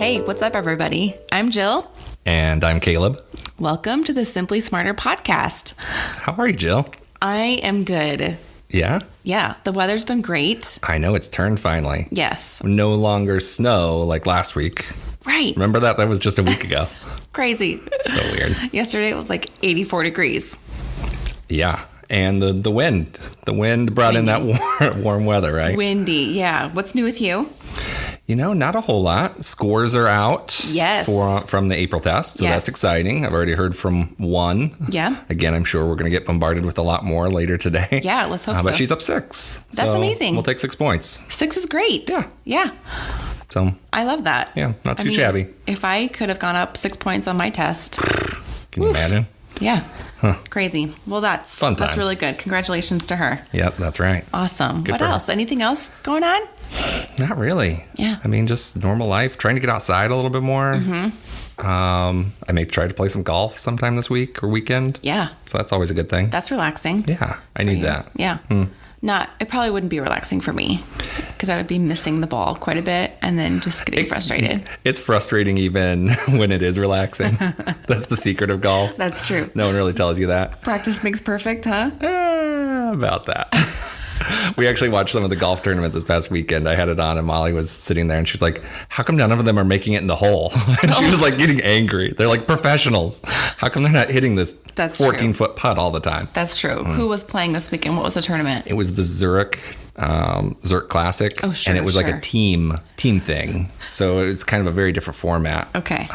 Hey, what's up, everybody? I'm Jill. And I'm Caleb. Welcome to the Simply Smarter podcast. How are you, Jill? I am good. Yeah? Yeah, the weather's been great. I know, it's turned finally. Yes. No longer snow like last week. Right. Remember that? That was just a week ago. Crazy. So weird. Yesterday it was like 84 degrees. Yeah. And the wind. The wind brought in that warm weather, right? Windy, yeah. What's new with you? You know, not a whole lot. Scores are out. Yes. From the April test, so Yes. That's exciting. I've already heard from one. Yeah. Again, I'm sure we're going to get bombarded with a lot more later today. Yeah, let's hope so. But she's up 6. That's so amazing. We'll take 6 points. 6 is great. Yeah. Yeah. So, I love that. yeah, not too shabby. If I could have gone up 6 points on my test. Can you imagine? Yeah. Crazy. Well, that's Fun That's times. really good. Congratulations to her. Yep, that's right. Awesome. Good What for her. else? Anything else going on? Not really. Yeah. I mean, just normal life. Trying to get outside a little bit more. Mm-hmm. I may try to play some golf sometime this week or weekend. Yeah. So that's always a good thing. That's relaxing. Yeah, I need that. Yeah. It probably wouldn't be relaxing for me because I would be missing the ball quite a bit and then just getting frustrated. It's frustrating even when it is relaxing. That's the secret of golf. That's true. No one really tells you that. Practice makes perfect, huh? About that. We actually watched some of the golf tournament this past weekend. I had it on and Molly was sitting there and she's like, how come none of them are making it in the hole? And she was like getting angry. They're like professionals. How come they're not hitting this That's 14-foot putt all the time? That's true. Who was playing this weekend? What was the tournament? It was the Zurich Classic. Oh, sure, And it was like sure. a team thing. So it's kind of a very different format. Okay.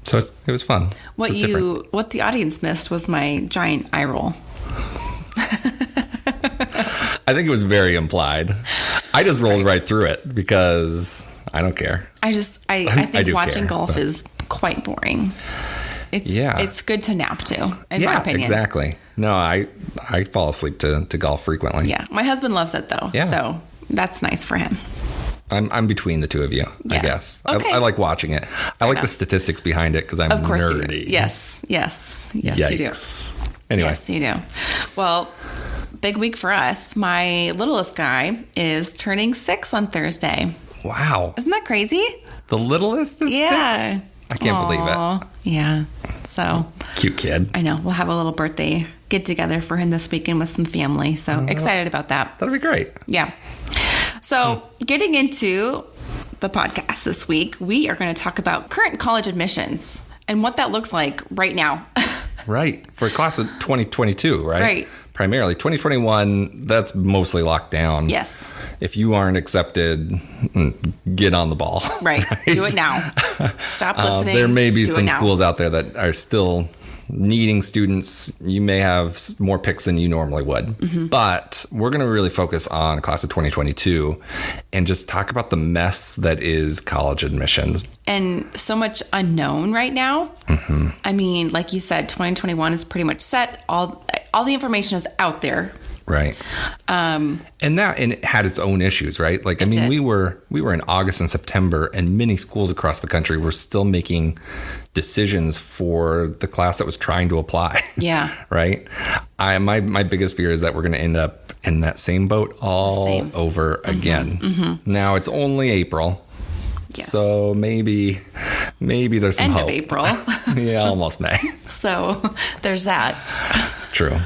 So it was fun. What It was different. what the audience missed was my giant eye roll. I think it was very implied. I just rolled right through it because I don't care. I think do watching care, golf but- is quite boring. Yeah. It's good to nap to, in my Yeah, opinion. exactly. No, I fall asleep to golf frequently. Yeah. My husband loves it though. Yeah. So that's nice for him. I'm between the two of you, I Yeah. guess. Okay. I like watching it. I like the enough. statistics behind it because I'm Of course nerdy. you do. Yes, you do. Yikes. Anyway, Yes, you do. Well, big week for us. My littlest guy is turning 6 on Thursday. wow. Isn't that crazy? The littlest is 6? I can't believe Aw. it. Yeah. So Cute kid. I know we'll have a little birthday get together for him this weekend with some family. So excited about that. That'll be great. Yeah. So getting into the podcast this week, we are going to talk about current college admissions and what that looks like right now. Right. For class of 2022, right? Right. Primarily. 2021, that's mostly locked down. Yes. If you aren't accepted, get on the ball. Right. Do it now. Stop listening. There may be Do it some now. schools out there that are still needing students. You may have more picks than you normally would. Mm-hmm. But we're going to really focus on class of 2022 and just talk about the mess that is college admissions. And so much unknown right now. Mm-hmm. I mean, like you said, 2021 is pretty much set. All the information is out there. Right. And it had its own issues, right? Like, I mean, did. we were in August and September, and many schools across the country were still making decisions for the class that was trying to apply. Yeah. Right. My biggest fear is that we're going to end up in that same boat all Same. over again. Mm-hmm. Now it's only April. Yes. So maybe there's some End hope. of April. Yeah, almost May. So there's that. True.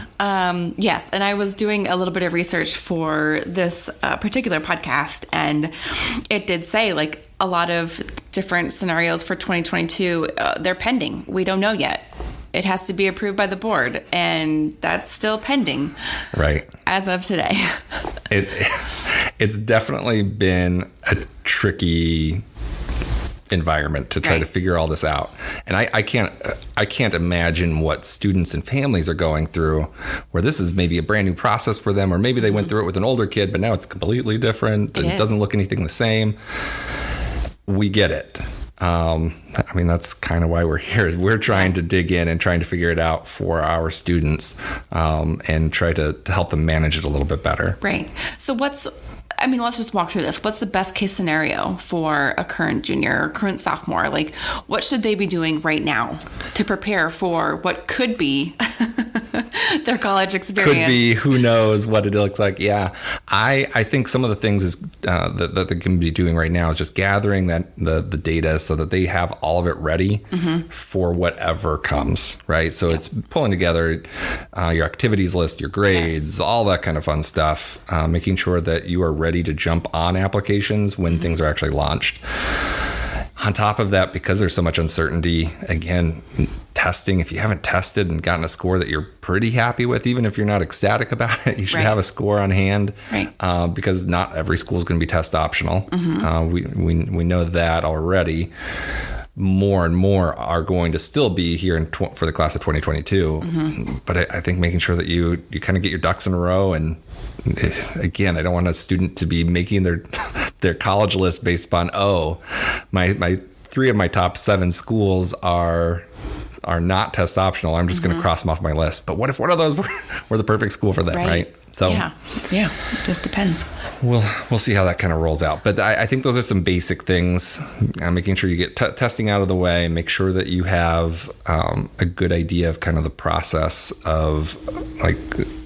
Yes. And I was doing a little bit of research for this particular podcast, and it did say like a lot of different scenarios for 2022. They're pending. We don't know yet. It has to be approved by the board, and that's still pending Right. as of today. It's definitely been a tricky environment to try Right. to figure all this out. And I can't imagine what students and families are going through where this is maybe a brand new process for them, or maybe they went through it with an older kid, but now it's completely different and It it is. doesn't look anything the same. We get it. I mean, that's kind of why we're here. Is we're trying to dig in and trying to figure it out for our students, and try to help them manage it a little bit better. Right. So let's just walk through this. What's the best case scenario for a current junior or current sophomore? Like, what should they be doing right now to prepare for what could be their college experience. Could be, who knows what it looks like. Yeah. I think some of the things is that they can be doing right now is just gathering the data so that they have all of it ready for whatever comes, right? So it's pulling together your activities list, your grades, all that kind of fun stuff, making sure that you are ready to jump on applications when things are actually launched. On top of that, because there's so much uncertainty, again, testing, if you haven't tested and gotten a score that you're pretty happy with, even if you're not ecstatic about it, you should have a score on hand, because not every school is going to be test optional. We know that already. More and more are going to still be here for the class of 2022. But I think making sure that you kind of get your ducks in a row. And again, I don't want a student to be making their college list based upon, my 3 of my top 7 schools are not test optional. I'm just going to cross them off my list. But what if one of those were the perfect school for them, right? So yeah, it just depends. We'll see how that kind of rolls out. But I think those are some basic things. Making sure you get testing out of the way, make sure that you have a good idea of kind of the process of, like,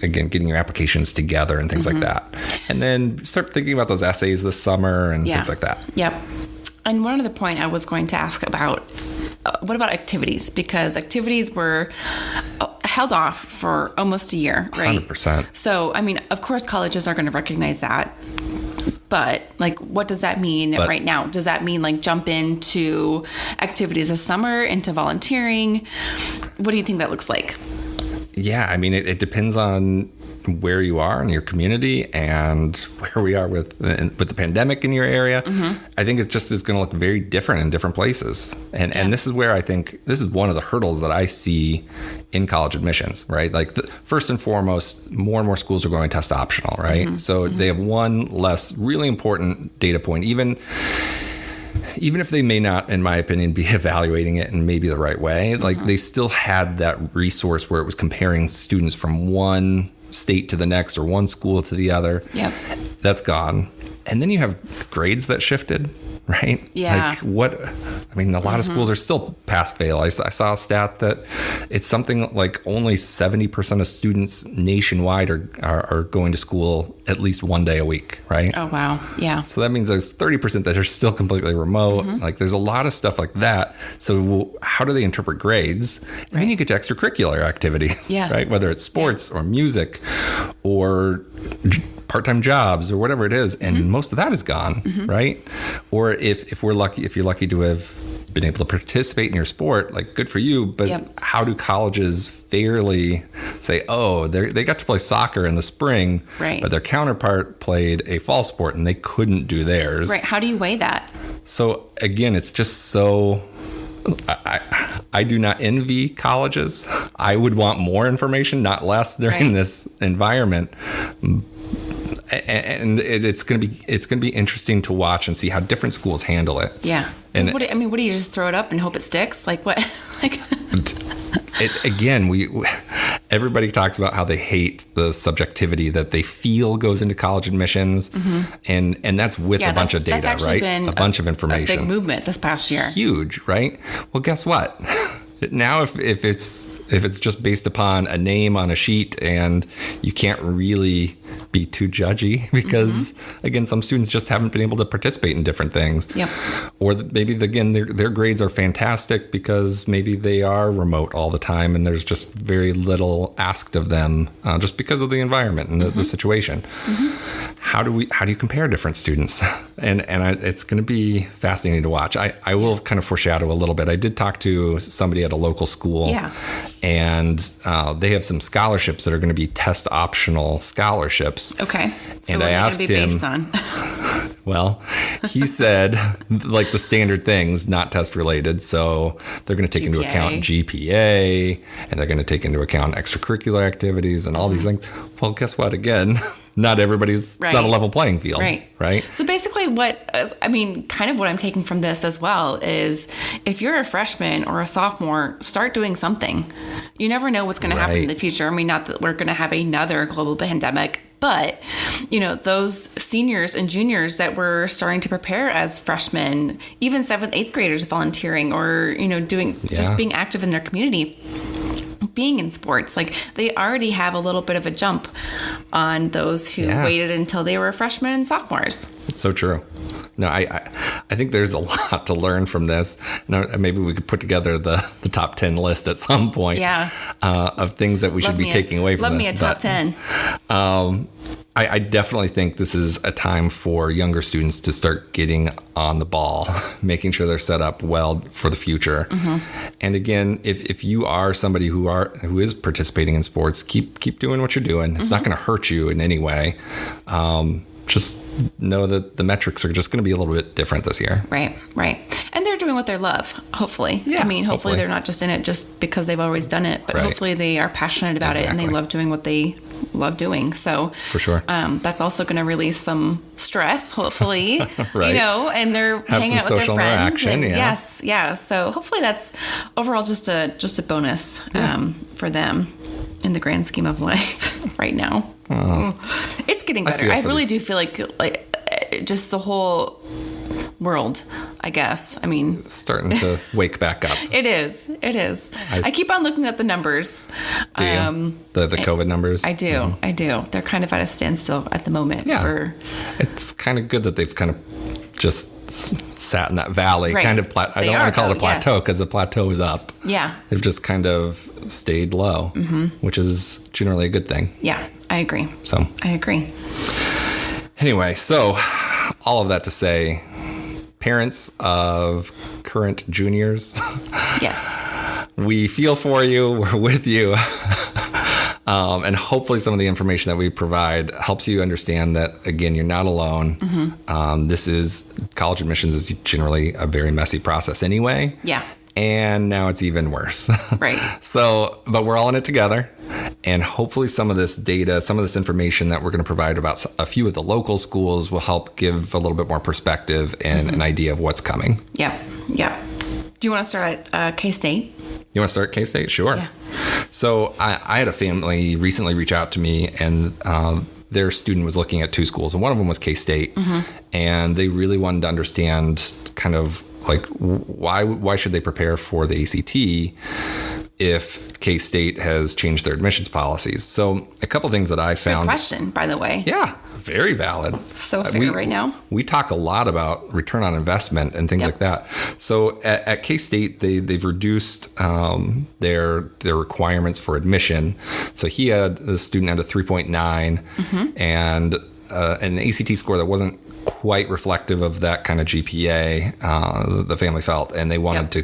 again, getting your applications together and things like that. And then start thinking about those essays this summer and things like that. Yep. And one other point I was going to ask about, what about activities? Because activities were held off for almost a year, right? 100%. So, I mean, of course, colleges are going to recognize that. But, like, what does that mean right now? Does that mean, like, jump into activities this summer, into volunteering? What do you think that looks like? Yeah, I mean, it depends on where you are in your community and where we are with the pandemic in your area. I think it just is going to look very different in different places. And this is where I think this is one of the hurdles that I see in college admissions, right? Like, first and foremost, more and more schools are going test optional, right? So they have one less really important data point, even if they may not, in my opinion, be evaluating it in maybe the right way. Like, they still had that resource where it was comparing students from one state to the next or one school to the other. Yep. That's gone. And then you have grades that shifted, right? Yeah. Like, a lot of schools are still pass fail. I saw a stat that it's something like only 70% of students nationwide are going to school at least one day a week, right? Oh, wow. Yeah. So that means there's 30% that are still completely remote. Like, there's a lot of stuff like that. So how do they interpret grades? And then you get to extracurricular activities, right? Whether it's sports or music or part-time jobs or whatever it is, and most of that is gone, right? Or if you're lucky to have been able to participate in your sport, like, good for you, but how do colleges fairly say, they got to play soccer in the spring, but their counterpart played a fall sport and they couldn't do theirs? Right. How do you weigh that? So again, it's just so... I do not envy colleges. I would want more information, not less, during this environment. And it's going to be interesting to watch and see how different schools handle it. Yeah. And what do you just throw it up and hope it sticks? Like, what? Everybody talks about how they hate the subjectivity that they feel goes into college admissions, and that's with a bunch of data, right? Been a bunch of information. A big movement this past year. Huge, right? Well, guess what? Now, if it's just based upon a name on a sheet, and you can't really be too judgy because, again, some students just haven't been able to participate in different things. Yep. Or maybe, again, their grades are fantastic because maybe they are remote all the time and there's just very little asked of them just because of the environment and the situation. How do you compare different students? And it's going to be fascinating to watch. I will kind of foreshadow a little bit. I did talk to somebody at a local school, and they have some scholarships that are going to be test optional scholarships. Okay. So and I asked him, based on? Well, he said, like, the standard things, not test related. So they're going to take into account GPA, and they're going to take into account extracurricular activities and all these things. Well, guess what? Again, not everybody's not a level playing field. Right. So basically kind of what I'm taking from this as well is, if you're a freshman or a sophomore, start doing something. You never know what's going to happen in the future. I mean, not that we're going to have another global pandemic, but, those seniors and juniors that were starting to prepare as freshmen, even 7th, 8th graders volunteering or, just being active in their community. being in sports. Like, they already have a little bit of a jump on those who waited until they were freshmen and sophomores. It's so true. No, I think there's a lot to learn from this. Maybe we could put together the top 10 list at some point of things that we should be taking away from this. Love me a top 10. I definitely think this is a time for younger students to start getting on the ball, making sure they're set up well for the future. And again, if you are somebody who is participating in sports, keep doing what you're doing. It's not going to hurt you in any way. Just know that the metrics are just going to be a little bit different this year. Right. And they're doing what they love, hopefully. Yeah, I mean, hopefully they're not just in it just because they've always done it, but hopefully they are passionate about it and they love doing what they love doing. So for sure, that's also going to release some stress, hopefully, right. And they're hanging out with their friends. Yes. So hopefully that's overall just a bonus for them in the grand scheme of life right now. It's getting better. I really do feel like just the whole world, I guess. I mean, starting to wake back up. It is. I keep on looking at the numbers. Do you? The COVID numbers? I do. I do. They're kind of at a standstill at the moment. Yeah. It's kind of good that they've kind of just sat in that valley. Right. Kind of I don't want to call it a plateau because the plateau is up. Yeah. They've just kind of stayed low, which is generally a good thing. Yeah, I agree. So I agree. Anyway, so all of that to say, parents of current juniors, yes, we feel for you. We're with you. And hopefully some of the information that we provide helps you understand that, again, you're not alone. College admissions is generally a very messy process anyway. Yeah. And now it's even worse. Right. But we're all in it together. And hopefully some of this data, some of this information that we're going to provide about a few of the local schools will help give a little bit more perspective and an idea of what's coming. Yeah. Do you want to start at K-State? You want to start at K-State? Sure. Yeah. So I had a family recently reach out to me, and their student was looking at two schools, and one of them was K-State. And they really wanted to understand kind of like why should they prepare for the ACT if K-State has changed their admissions policies. So a couple things that I found. Good question, by the way. Yeah, very valid. So fair right now. We talk a lot about return on investment and things like that. So at K-State, they've reduced their requirements for admission. So the student had a 3.9 and an ACT score that wasn't quite reflective of that kind of GPA, the family felt, and they wanted to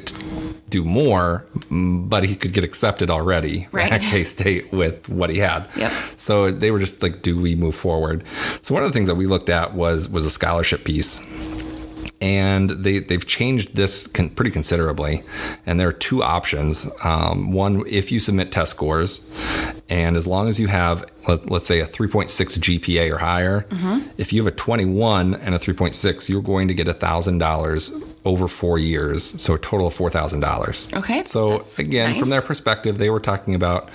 do more, but he could get accepted already at K-State with what he had. So they were just like, do we move forward? So one of the things that we looked at was a scholarship piece. And they've changed this pretty considerably. And there are two options. One, if you submit test scores, and as long as you have, let's say, a 3.6 GPA or higher, if you have a 21 and a 3.6, you're going to get $1,000 over 4 years. So a total of $4,000. Okay. So again, nice. From their perspective, they were talking about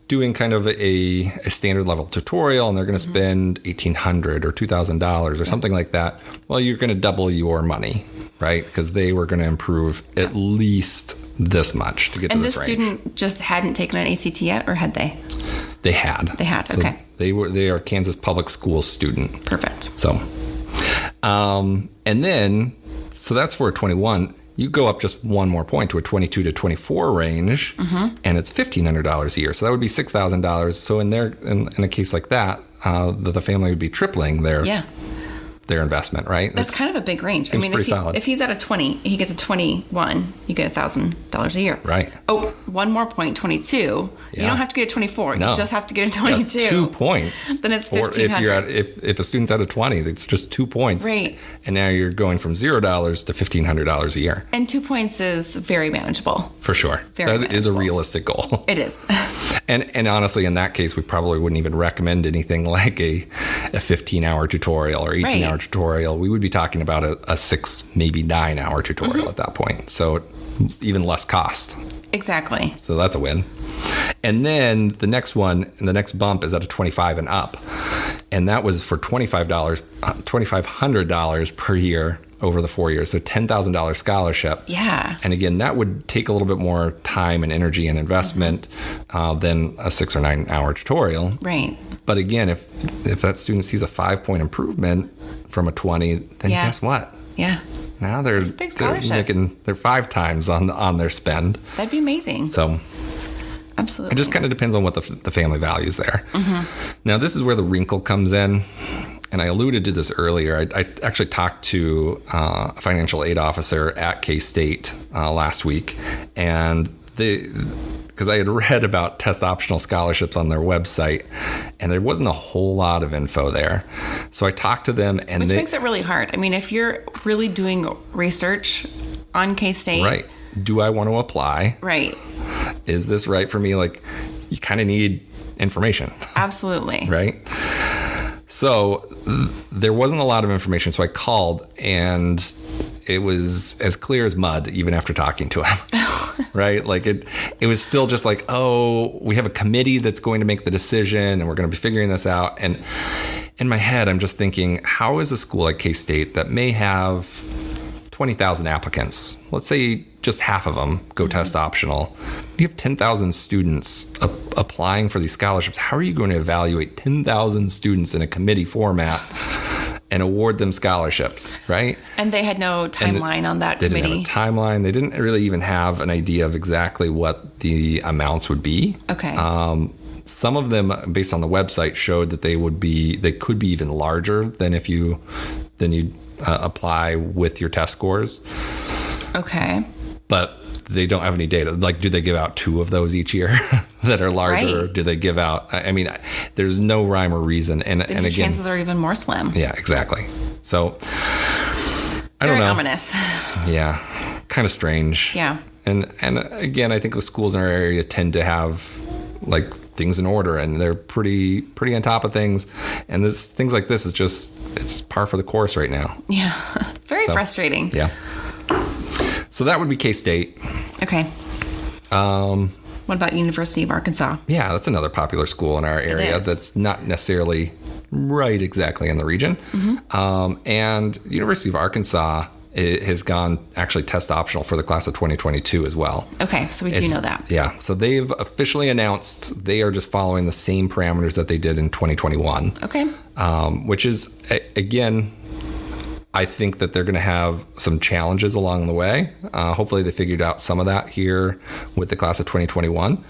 doing kind of a standard level tutorial, and they're going to spend $1,800 or $2,000 or something like that. Well, you're going to double your money, right? Because they were going to improve at least this much to get to this range. And this student just hadn't taken an ACT yet, or had they? They had. They had, so okay. They are a Kansas public school student. Perfect. So, and then, so that's for a 21. You go up just one more point to a 22 to 24 range, and it's $1,500 a year. So that would be $6,000. So in a case like that, the family would be tripling their investment, right? That's kind of a big range. I mean, if he's at a 20, he gets a 21, you get $1,000 a year. Right. Oh, one more point, 22. You don't have to get a 24. No. You just have to get a 22. Yeah, 2 points. Then it's $1,500. If a student's at a 20, it's just 2 points. Right. And now you're going from $0 to $1,500 a year. And 2 points is very manageable. For sure. That is a realistic goal. It is. And honestly, in that case, we probably wouldn't even recommend anything like a 15-hour tutorial or 18-hour tutorial. We would be talking about a 6, maybe 9-hour tutorial at that point. So even less cost. Exactly. So that's a win. And then the next bump is at a 25 and up. And that was for $2,500 per year over the 4 years. So $10,000 scholarship. Yeah. And again, that would take a little bit more time and energy and investment than a 6 or 9 hour tutorial. Right. But again, if that student sees a 5-point improvement from a 20, then guess what? Yeah. Now a big scholarship. they're 5 times on their spend. That'd be amazing. So absolutely. it just kind of depends on what the family values there. Now, this is where the wrinkle comes in. And I alluded to this earlier. I actually talked to a financial aid officer at K-State last week. And because I had read about test optional scholarships on their website, and there wasn't a whole lot of info there. So I talked to them, and which makes it really hard. I mean, if you're really doing research on K-State, right? Do I want to apply? Right. Is this right for me? Like, you kind of need information. Absolutely. Right. So there wasn't a lot of information. So I called, and it was as clear as mud, even after talking to him. Right? Like it was still just like, oh, we have a committee that's going to make the decision, and we're going to be figuring this out. And in my head, I'm just thinking, how is a school like K-State that may have 20,000 applicants, let's say just half of them go test optional, you have 10,000 students applying for these scholarships. How are you going to evaluate 10,000 students in a committee format and award them scholarships, right? And they had no timeline on that committee. They didn't have a timeline. They didn't really even have an idea of exactly what the amounts would be. Okay. Some of them, based on the website, showed that they could be even larger than if you apply with your test scores. Okay. But they don't have any data. Like, do they give out 2 of those each year that are larger? Right. Do they give out? I mean, there's no rhyme or reason. And the again, chances are even more slim. Yeah, exactly. So I Very don't know. ominous. Yeah, kind of strange. Yeah. And again, I think the schools in our area tend to have like things in order, and they're pretty on top of things. And things like this it's par for the course right now. Yeah. It's very frustrating. Yeah. So that would be K-State. Okay. What about University of Arkansas? Yeah, that's another popular school in our area that's not necessarily right exactly in the region. And University of Arkansas has gone actually test optional for the class of 2022 as well. Okay, so we do know that. Yeah, so they've officially announced they are just following the same parameters that they did in 2021. Okay. Which is, again, I think that they're going to have some challenges along the way. Hopefully they figured out some of that here with the class of 2021.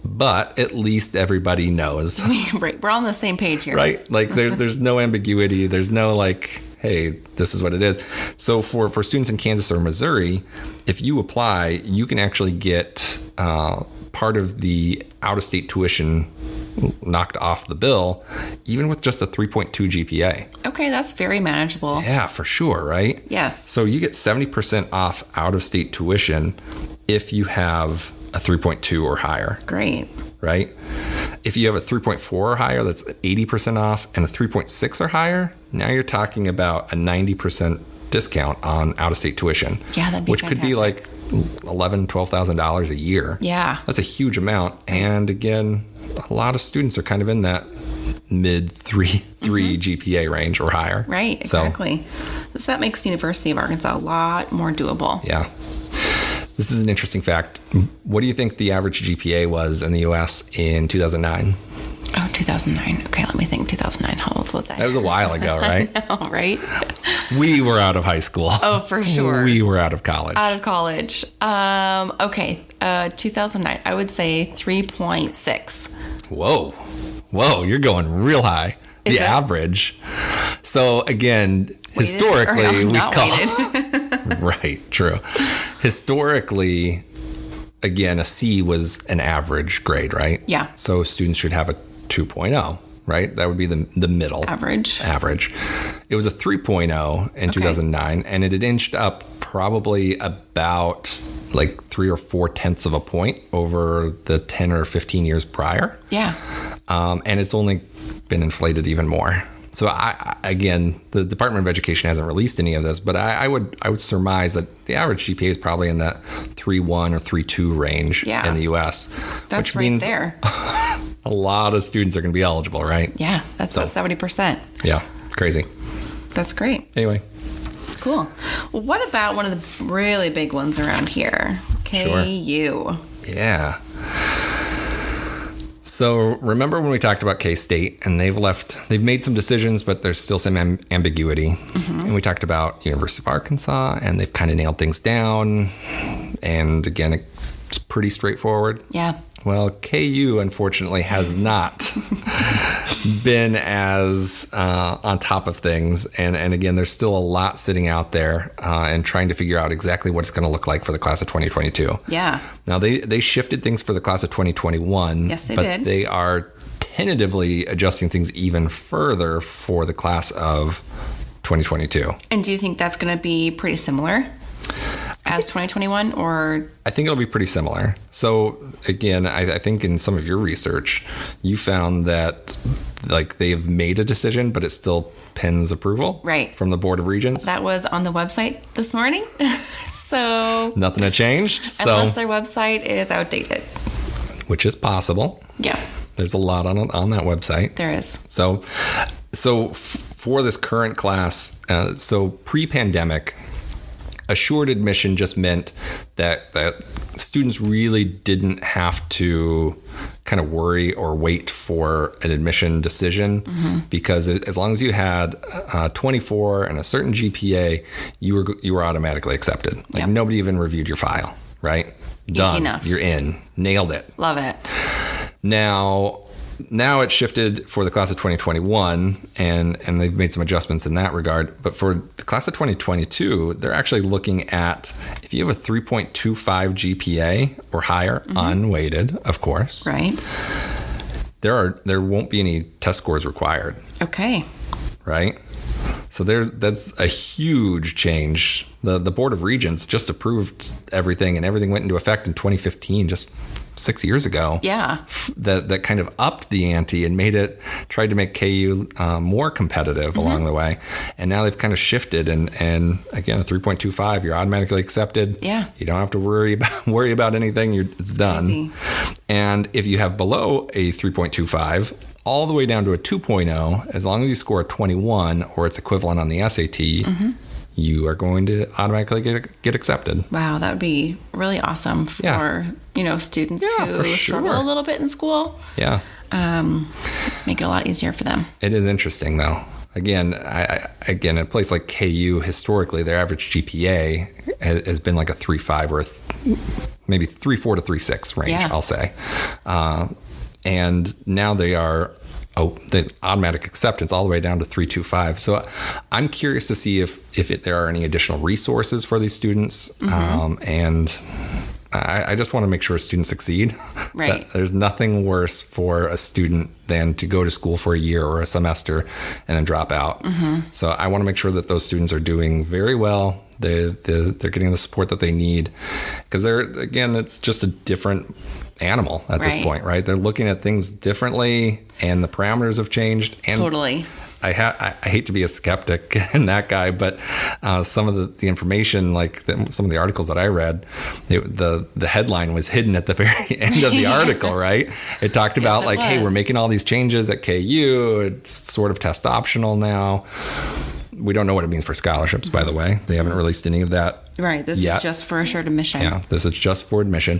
But at least everybody knows. Right. We're all on the same page here. Right? Like there's no ambiguity. There's no like, hey, this is what it is. So for students in Kansas or Missouri, if you apply, you can actually get part of the out-of-state tuition knocked off the bill, even with just a 3.2 GPA. Okay, that's very manageable. Yeah, for sure, right? Yes. So you get 70% off out-of-state tuition if you have a 3.2 or higher. Great. Right? If you have a 3.4 or higher, that's 80% off, and a 3.6 or higher, now you're talking about a 90% discount on out-of-state tuition. Yeah, that'd be which fantastic. could be like $11,000, $12,000 a year. Yeah. That's a huge amount. And again, a lot of students are kind of in that mid 3 GPA range or higher. Right, exactly. So that makes University of Arkansas a lot more doable. Yeah. This is an interesting fact. What do you think the average GPA was in the U.S. in 2009? Oh, 2009. Okay, let me think. 2009. How old was I? That was a while ago, right? I know, right? We were out of high school. Oh, for sure. We were out of college. Out of college. Okay, 2009. I would say 3.6. Whoa, you're going real high. Is the it? average. So again, historically, we call right, true. Historically, again, a C was an average grade, right? Yeah. So students should have a 2.0, right? That would be the middle. Average. It was a 3.0 in 2009, and it had inched up probably about like 3 or 4 tenths of a point over the 10 or 15 years prior. Yeah. And it's only been inflated even more. So again, the Department of Education hasn't released any of this, but I would surmise that the average GPA is probably in that 3.1 or 3.2 range in the U.S. That's which right means there. A lot of students are going to be eligible, right? Yeah, that's about 70%. Yeah, crazy. That's great. Anyway, Cool. Well, what about one of the really big ones around here? KU. Yeah. So remember when we talked about K-State, and they've made some decisions, but there's still some ambiguity. And we talked about University of Arkansas, and they've kind of nailed things down. And again, it's pretty straightforward. Yeah. Well, KU, unfortunately, has not been as on top of things. And again, there's still a lot sitting out there and trying to figure out exactly what it's going to look like for the class of 2022. Yeah. Now, they shifted things for the class of 2021. Yes, they but did. They are tentatively adjusting things even further for the class of 2022. And do you think that's going to be pretty similar as 2021, or? I think it'll be pretty similar. So again, I think in some of your research, you found that like they've made a decision, but it still pens approval Right. from the Board of Regents. That was on the website this morning. So Nothing had changed. unless their website is outdated. Which is possible. Yeah, There's a lot on that website. there is. So for this current class, so pre-pandemic, assured admission just meant that students really didn't have to kind of worry or wait for an admission decision because as long as you had 24 and a certain GPA, you were automatically accepted. Like Yep. nobody even reviewed your file, right? Done. enough. You're in. Nailed it. Love it. Now it's shifted for the class of 2021, and they've made some adjustments in that regard. But for the class of 2022, they're actually looking at if you have a 3.25 GPA or higher, unweighted, of course, Right. there won't be any test scores required, Okay. right? So that's a huge change. The Board of Regents just approved everything, and everything went into effect in 2015, just 6 years ago. Yeah. That kind of upped the ante and tried to make KU more competitive along the way. And now they've kind of shifted, and again, a 3.25, you're automatically accepted. Yeah. You don't have to worry about anything. It's done. Easy. And if you have below a 3.25, all the way down to a 2.0, as long as you score a 21 or its equivalent on the SAT, you are going to automatically get accepted. Wow, that would be really awesome for students Yeah, who for sure. struggle a little bit in school. Yeah. Make it a lot easier for them. It is interesting, though. Again, again, a place like KU, historically, their average GPA has been like a 3.5 or maybe 3.4 to 3.6 range, Yeah. I'll say. And now they are the automatic acceptance all the way down to 3.25. So I'm curious to see if there are any additional resources for these students. And I just want to make sure students succeed. Right. There's nothing worse for a student than to go to school for a year or a semester and then drop out. So I want to make sure that those students are doing very well. They're getting the support that they need, because it's just a different animal at this Right. point, right? They're looking at things differently, and the parameters have changed. And Totally. I hate to be a skeptic in that guy, but some of the information, like some of the articles that I read, the headline was hidden at the very end of the article, right? It talked about it hey, was. we're making all these changes at KU. It's sort of test optional now. We don't know what it means for scholarships, by the way. They haven't released any of that. Right. This yet. is just for assured admission. Yeah, this is just for admission.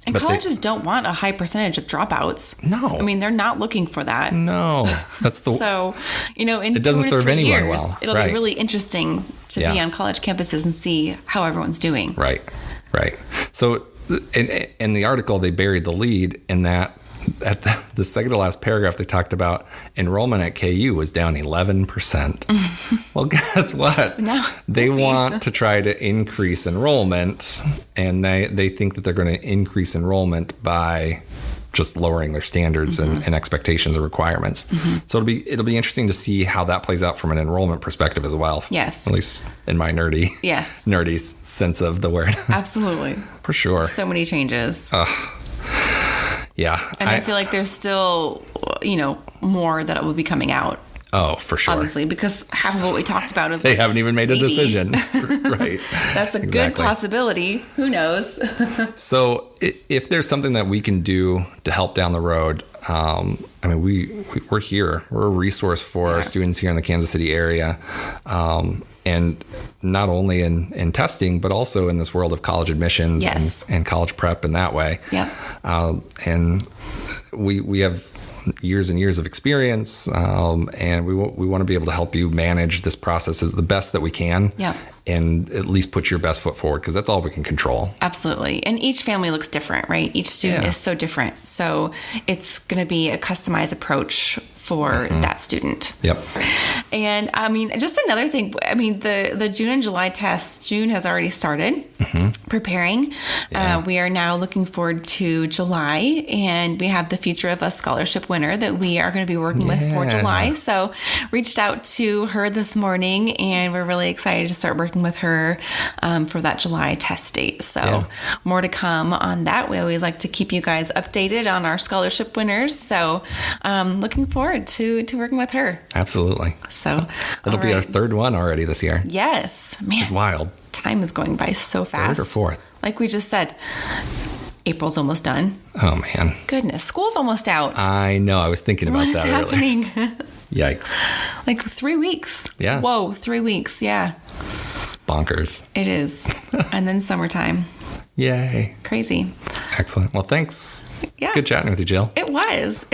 And But colleges don't want a high percentage of dropouts. No. I mean, they're not looking for that. No, that's the So, in It doesn't 2 or serve 3 anyone years, well. it'll Right. be really interesting to be Yeah. on college campuses and see how everyone's doing. Right. So, in the article, they buried the lead in that at the second to last paragraph, they talked about enrollment at KU was down 11%. Well, guess what? No, They want to try to increase enrollment, and they think that they're going to increase enrollment by just lowering their standards and expectations and requirements. So it'll be interesting to see how that plays out from an enrollment perspective as well. Yes. At least in my nerdy sense of the word. Absolutely. For sure. So many changes. Yeah. And I feel like there's still, more that will be coming out, Oh, for sure. obviously, because half of what we talked about is They haven't even made a maybe. decision. Right. That's a good Exactly. possibility. Who knows? So if there's something that we can do to help down the road, we're here. We're a resource for our students here in the Kansas City area. And not only in testing, but also in this world of college admissions Yes. and college prep in that way. Yep. And we have years and years of experience, and we want to be able to help you manage this process as the best that we can. Yep. And at least put your best foot forward, because that's all we can control. Absolutely. And each family looks different, right? Each student is so different. So it's going to be a customized approach for that student. Yep. And I mean, just another thing, I mean, the June and July tests, June has already started preparing. Yeah. We are now looking forward to July, and we have the Future of Us scholarship winner that we are going to be working with for Yeah. July. So reached out to her this morning, and we're really excited to start working with her for that July test date. So more to come on that. We always like to keep you guys updated on our scholarship winners. So looking forward to working with her. Absolutely. So It'll be our third one already this year. Yes, man, It's wild. time is going by so fast. Third or fourth? Like we just said, April's almost done. Oh, man. Goodness, school's almost out. I know. I was thinking about What is that earlier. happening? Yikes. Like 3 weeks. Yeah. Whoa, 3 weeks. Yeah, Bonkers. it is. And then summertime. Yay. Crazy. Excellent. Well, thanks. Yeah. It's good chatting with you, Jill. It was.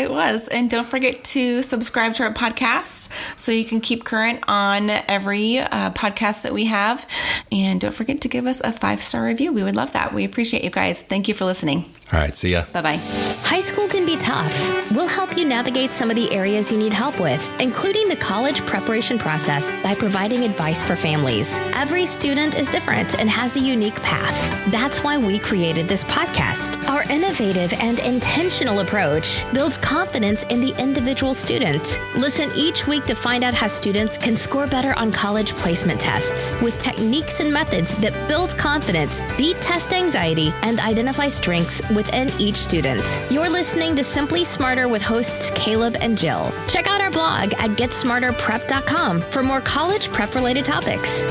And don't forget to subscribe to our podcast so you can keep current on every podcast that we have. And don't forget to give us a 5-star review. We would love that. We appreciate you guys. Thank you for listening. All right. See ya. Bye-bye. High school can be tough. We'll help you navigate some of the areas you need help with, including the college preparation process, by providing advice for families. Every student is different and has a unique path. That's why we created this podcast. Our innovative and intentional approach builds confidence in the individual student. Listen each week to find out how students can score better on college placement tests with techniques and methods that build confidence, beat test anxiety, and identify strengths within each student. You're listening to Simply Smarter with hosts Caleb and Jill. Check out our blog at GetSmarterPrep.com for more college prep related topics.